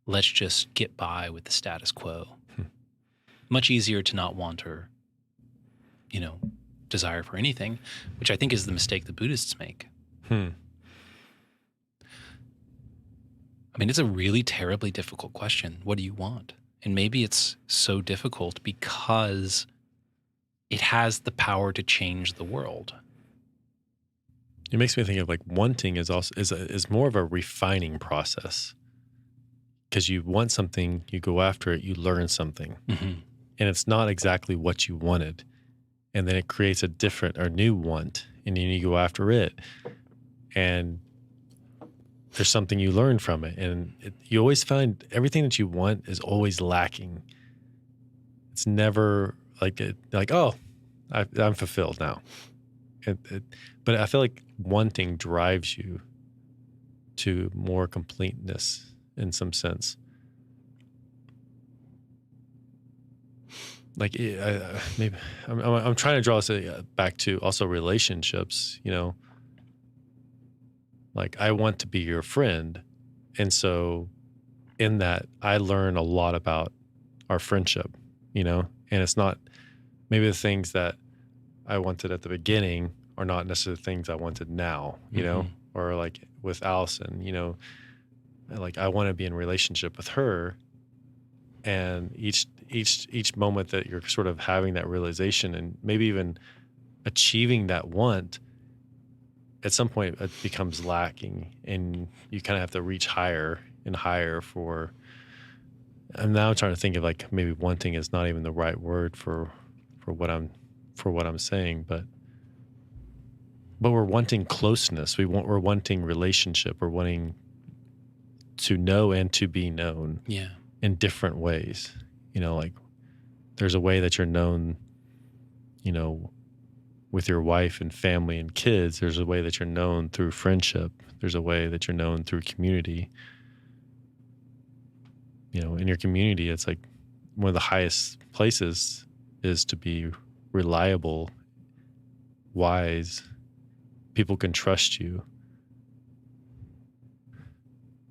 let's just get by with the status quo. Much easier to not want or, desire for anything, which I think is the mistake the Buddhists make. I mean, it's a really terribly difficult question. What do you want? And maybe it's so difficult because it has the power to change the world. It makes me think of like wanting is more of a refining process, because you want something, you go after it, you learn something, and it's not exactly what you wanted, and then it creates a different or new want, and then you go after it, and there's something you learn from it, and you always find everything that you want is always lacking. It's never oh, I'm fulfilled now. But I feel like wanting drives you to more completeness in some sense. Like maybe I'm trying to draw this back to also relationships, you know, like I want to be your friend. And so in that, I learn a lot about our friendship, you know, and it's not maybe the things that I wanted at the beginning are not necessarily the things I wanted now, you know, or like with Allison, you know, like I want to be in relationship with her. And each moment that you're sort of having that realization and maybe even achieving that want, at some point it becomes lacking and you kind of have to reach higher and higher for. I'm now trying to think of like maybe wanting is not even the right word for what I'm saying, but we're wanting closeness. We're wanting relationship. We're wanting to know and to be known. Yeah. In different ways, you know, like there's a way that you're known, you know, with your wife and family and kids. There's a way that you're known through friendship. There's a way that you're known through community. You know, in your community, it's like one of the highest places is to be reliable, wise. People can trust you.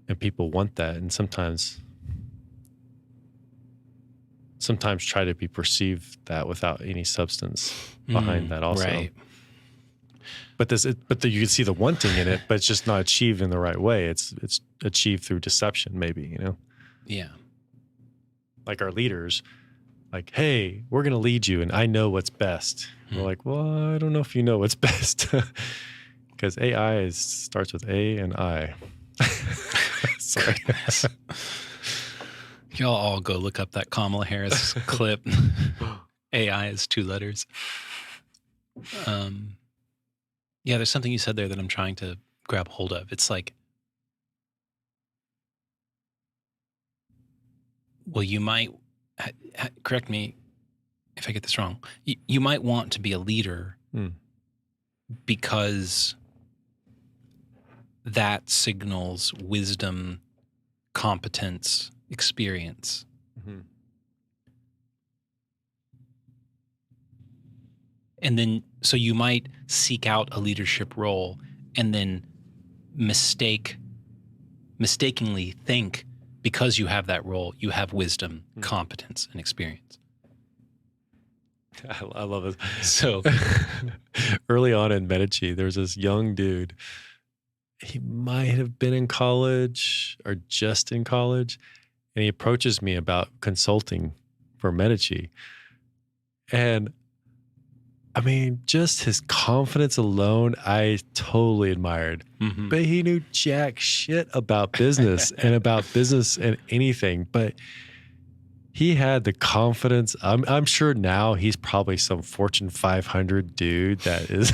And people want that. And sometimes try to be perceived that without any substance behind that also. Right. But you can see the wanting in it, but it's just not achieved in the right way. It's achieved through deception, maybe, you know? Yeah. Like our leaders, like, hey, we're going to lead you and I know what's best. We're like, well, I don't know if you know what's best. Because AI starts with A and I. Sorry. Y'all all go look up that Kamala Harris clip. AI is 2 letters. Yeah, there's something you said there that I'm trying to grab hold of. It's like, well, you might, correct me if I get this wrong, you might want to be a leader because that signals wisdom, competence, experience. And then, so you might seek out a leadership role and then mistakenly think because you have that role, you have wisdom, competence, and experience. I love it. So early on in Medici, there was this young dude. He might have been in college or just in college. And he approaches me about consulting for Medici. And I mean, just his confidence alone, I totally admired. But he knew jack shit about business and anything. But he had the confidence. I'm sure now he's probably some Fortune 500 dude that is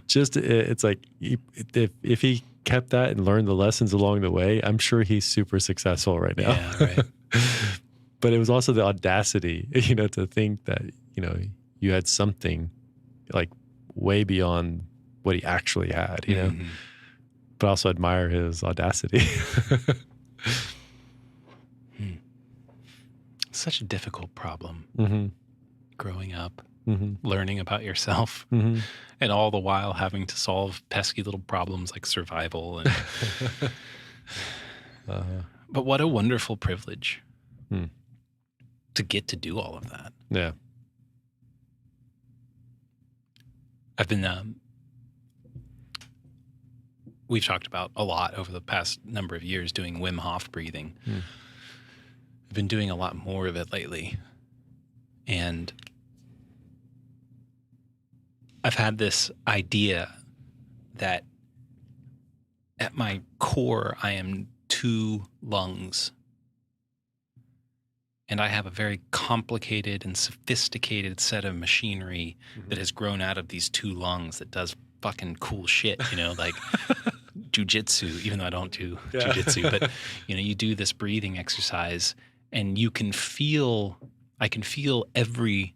just, it's like if he kept that and learned the lessons along the way, I'm sure he's super successful right now. Yeah, right. But it was also the audacity, you know, to think that, you know, you had something like way beyond what he actually had, you know, but also admire his audacity. Such a difficult problem growing up, learning about yourself, and all the while having to solve pesky little problems like survival. And but what a wonderful privilege to get to do all of that. Yeah. I've been, we've talked about a lot over the past number of years doing Wim Hof breathing. I've been doing a lot more of it lately. And I've had this idea that at my core, I am 2 lungs. And I have a very complicated and sophisticated set of machinery that has grown out of these 2 lungs that does fucking cool shit, you know, like jujitsu, even though I don't do jujitsu, but you know, you do this breathing exercise and I can feel every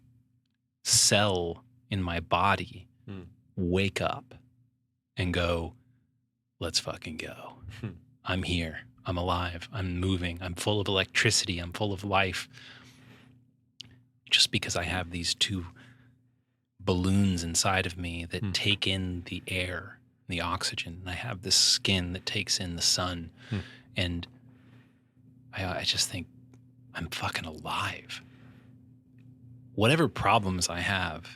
cell in my body Hmm. wake up and go, let's fucking go. I'm here. I'm alive. I'm moving. I'm full of electricity. I'm full of life. Just because I have these two balloons inside of me that take in the air, the oxygen. And I have this skin that takes in the sun. And I just think I'm fucking alive. Whatever problems I have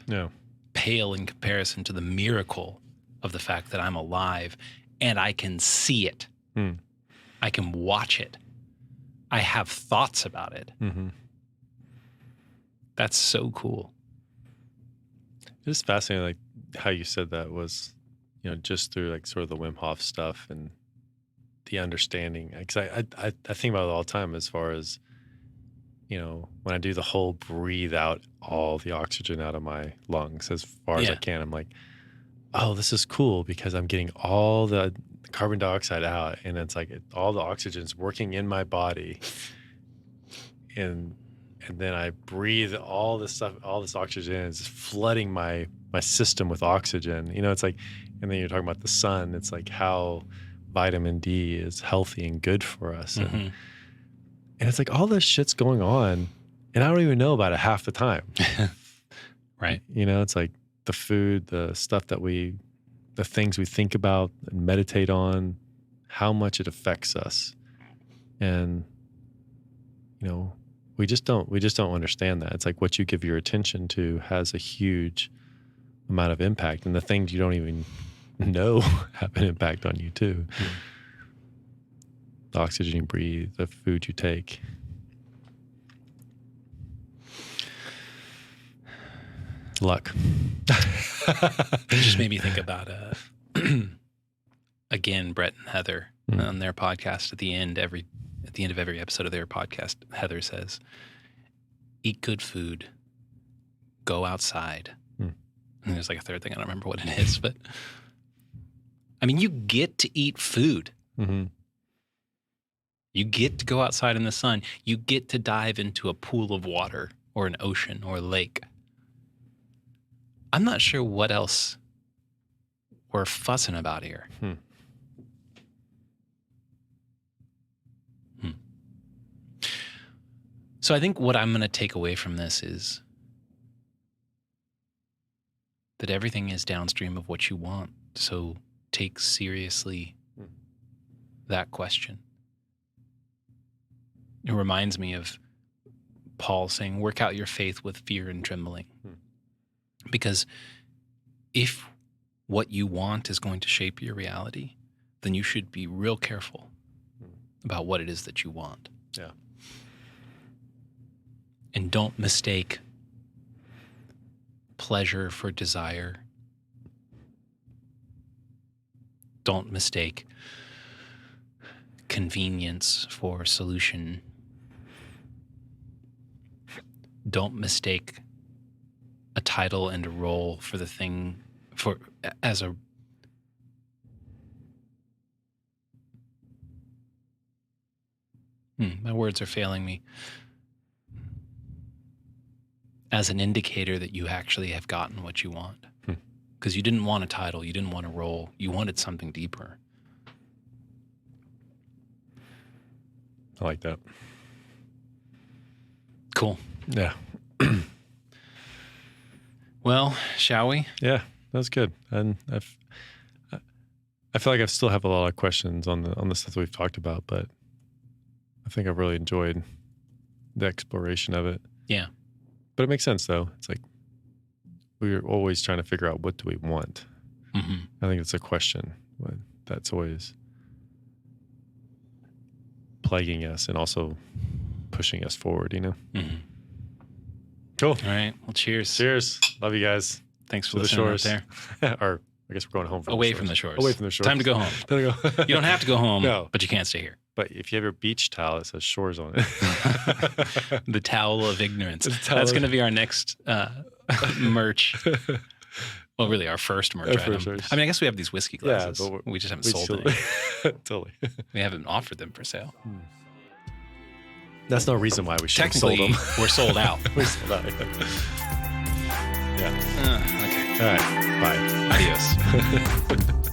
pale in comparison to the miracle of the fact that I'm alive and I can see it. I can watch it. I have thoughts about it. That's so cool. It's fascinating, like how you said that was, just through like sort of the Wim Hof stuff and the understanding. Because I think about it all the time as far as, when I do the whole breathe out all the oxygen out of my lungs as far as I can, I'm like, oh, this is cool because I'm getting all the carbon dioxide out, and it's like all the oxygen's working in my body, and then I breathe all this stuff, all this oxygen is flooding my system with oxygen. It's like, and then you're talking about the sun. It's like how vitamin D is healthy and good for us, and it's like all this shit's going on, and I don't even know about it half the time. Right? It's like the food, the stuff that the things we think about and meditate on, how much it affects us. And, we just don't understand that. It's like what you give your attention to has a huge amount of impact. And the things you don't even know have an impact on you too. The oxygen you breathe, the food you take. Luck. It just made me think about again, Brett and Heather on their podcast at the end of every episode of their podcast. Heather says, "Eat good food, go outside." And there's like a third thing, I don't remember what it is, but I mean, you get to eat food. You get to go outside in the sun. You get to dive into a pool of water or an ocean or a lake. I'm not sure what else we're fussing about here. So I think what I'm going to take away from this is that everything is downstream of what you want. So take seriously that question. It reminds me of Paul saying, work out your faith with fear and trembling. Because if what you want is going to shape your reality, then you should be real careful about what it is that you want. Yeah. And don't mistake pleasure for desire. Don't mistake convenience for solution. Don't mistake a title and a role for the thing as a my words are failing me. As an indicator that you actually have gotten what you want. Because you didn't want a title, you didn't want a role, you wanted something deeper. I like that. Cool. Yeah. Well, shall we? Yeah, that's good. And I feel like I still have a lot of questions on the stuff that we've talked about, but I think I've really enjoyed the exploration of it. Yeah. But it makes sense though. It's like we're always trying to figure out, what do we want? I think it's a question that's always plaguing us and also pushing us forward, Cool. All right. Well, cheers. Cheers. Love you guys. Thanks for To the listening shores. out there. Or I guess we're going home Away from the shores. Away from the shores. Time to go home. You don't have to go home, No. but you can't stay here. But if you have your beach towel, it says shores on it. The towel of ignorance. towel That's of- going to be our next merch. Well, really, our first merch Our item. first merch. I mean, I guess we have these whiskey glasses. but we just haven't we sold still- any. Totally. We haven't offered them for sale. That's no reason why we should have sold Technically, them. we're sold out. We sold out. Yeah. Okay. All right. Bye. Adios.